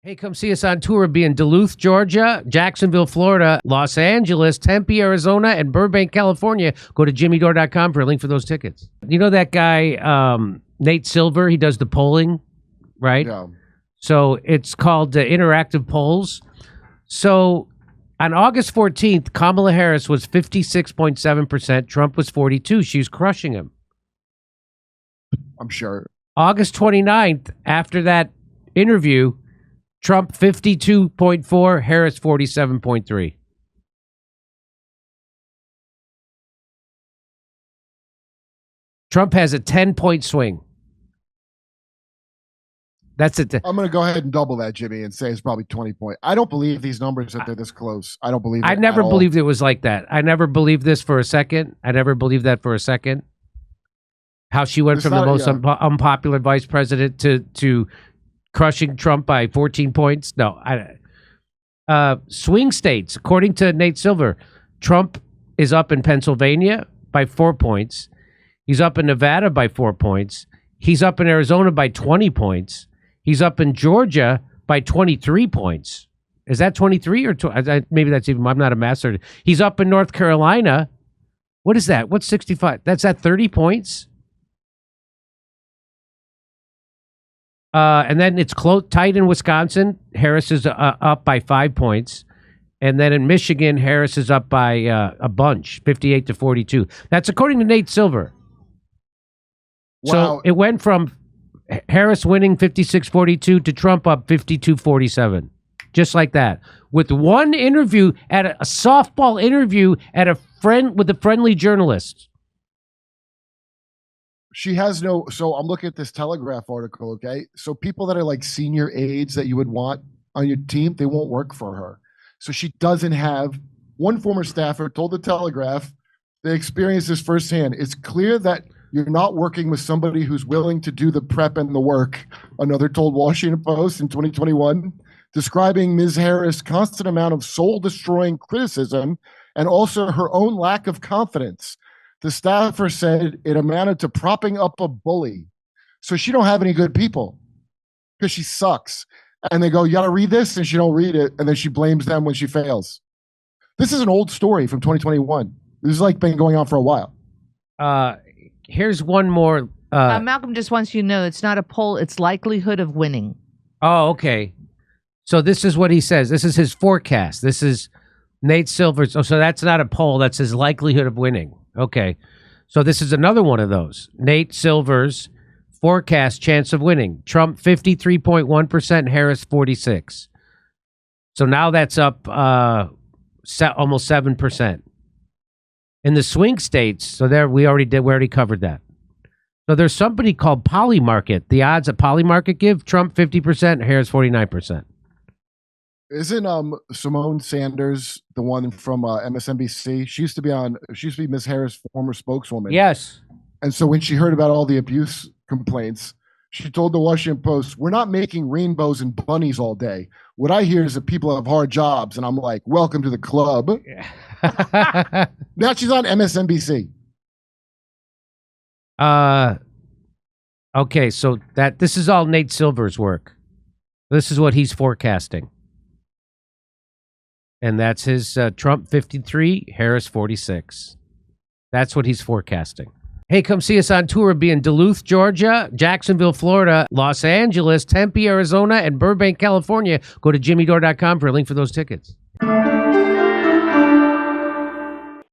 Hey, come see us on tour. We'll be in Duluth, Georgia, Jacksonville, Florida, Los Angeles, Tempe, Arizona, and Burbank, California. Go to jimmydore.com for a link for those tickets. You know that guy, Nate Silver? He does the polling, right? Yeah. So it's called Interactive Polls. So on August 14th, Kamala Harris was 56.7%. Trump was 42%. She was crushing him. I'm sure. August 29th, after that interview, Trump 52.4%, Harris 47.3%. Trump has a 10-point swing. That's it. I'm going to go ahead and double that, Jimmy, and say it's probably 20 points. I don't believe these numbers that they're this close. I don't believe it. I never believed it was like that. I never believed this for a second. I never bbelieved that for a second. How she went from the most unpopular vice president to crushing Trump by 14 points. No. Swing states, according to Nate Silver, Trump is up in Pennsylvania by 4 points. He's up in Nevada by 4 points. He's up in Arizona by 20 points. He's up in Georgia by 23 points. Is that 23 or maybe that's even? I'm not a master. He's up in North Carolina. What is that? What's 65? That's at 30 points. And then it's tight in Wisconsin. Harris is up by 5 points. And then in Michigan, Harris is up by a bunch, 58-42. That's according to Nate Silver. Wow. So it went from Harris winning 56-42 to Trump up 52-47. Just like that. With one interview at a softball interview at with a friendly journalist. She has no, so I'm looking at this Telegraph article, okay? So people that are like senior aides that you would want on your team, they won't work for her. So she doesn't have, one former staffer told the Telegraph, they experienced this firsthand. It's clear that you're not working with somebody who's willing to do the prep and the work. Another told Washington Post in 2021, describing Ms. Harris' constant amount of soul-destroying criticism and also her own lack of confidence. The staffer said it amounted to propping up a bully. So she don't have any good people because she sucks. And they go, you got to read this, and she don't read it, and then she blames them when she fails. This is an old story from 2021. This has like been going on for a while. Here's one more. Malcolm just wants you to know it's not a poll, it's likelihood of winning. Oh, okay. So this is what he says. This is his forecast. This is Nate Silver's. Oh, so that's not a poll. That's his likelihood of winning. Okay. So this is another one of those. Nate Silver's forecast chance of winning. Trump 53.1%, Harris 46%. So now that's up almost 7%. In the swing states, so there we already covered that. So there's somebody called Polymarket. The odds that Polymarket give Trump 50%, Harris 49%. Isn't Simone Sanders the one from MSNBC? She used to be Miss Harris' former spokeswoman. Yes. And so when she heard about all the abuse complaints, she told the Washington Post, "We're not making rainbows and bunnies all day. What I hear is that people have hard jobs." And I'm like, welcome to the club. Now she's on MSNBC. Okay, so this is all Nate Silver's work. This is what he's forecasting. And that's his Trump 53, Harris 46. That's what he's forecasting. Hey, come see us on tour. We'll be in Duluth, Georgia, Jacksonville, Florida, Los Angeles, Tempe, Arizona, and Burbank, California. Go to jimmydore.com for a link for those tickets.